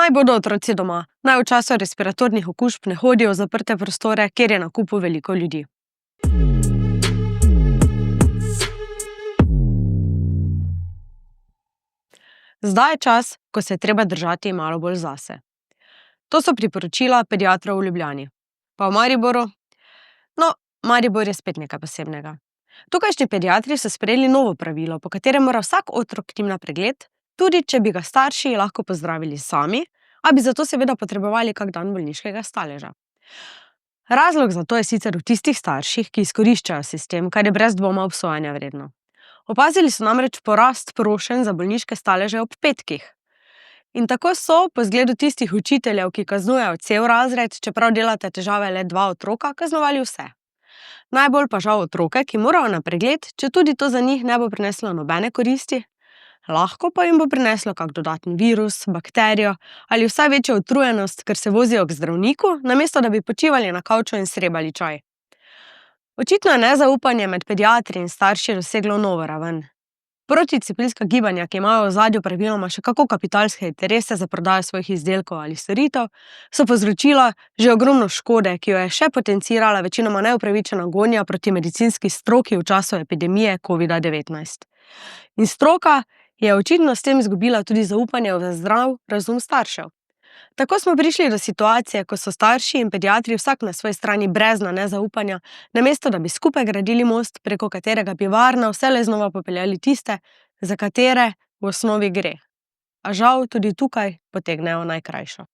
Naj bodo otroci doma, naj v času respiratornih okužb ne hodijo v zaprte prostore, kjer je na kupu veliko ljudi. Zdaj je čas, ko se je treba držati malo bolj zase. To so priporočila pediatrov v Ljubljani. Pa v Mariboru? No, Maribor je spet nekaj posebnega. Tukajšnji pediatri so sprejeli novo pravilo, po katerem mora vsak otrok k njim na pregled, tudi če bi ga starši lahko pozdravili sami, a bi zato seveda potrebovali kak dan bolniškega staleža. Razlog za to je sicer v tistih starših, ki izkoriščajo sistem, kar je brez dvoma obsojanja vredno. Opazili so namreč porast prošenj za bolniške staleže ob petkih. In tako so, po zgledu tistih učiteljev, ki kaznujejo cel razred, čeprav delate težave le 2 otroka, kaznovali vse. Najbolj pa žal otroke, ki morajo na pregled, četudi to za njih ne bo prineslo nobene koristi, lahko pa jim bo prineslo kak dodaten virus, bakterijo ali vsaj večjo utrujenost, ker se vozijo k zdravniku, namesto da bi počivali na kavču in srebali čaj. Očitno je nezaupanje med pediatri in starši doseglo novo raven. Protidisciplinska gibanja, ki imajo v ozadju praviloma še kako kapitalske interese za prodajo svojih izdelkov ali storitev, so povzročila že ogromno škode, ki jo je še potencirala večinoma neupravičena gonja proti medicinski stroki v času epidemije COVID-19. In stroka je očitno s tem izgubila tudi zaupanje v zdrav razum staršev. Tako smo prišli do situacije, ko so starši in pediatri vsak na svoji strani brezna nezaupanja, namesto da bi skupaj gradili most, preko katerega bi varno vselej znova popeljali tiste, za katere v osnovi gre. A žal tudi tukaj potegnejo najkrajšo.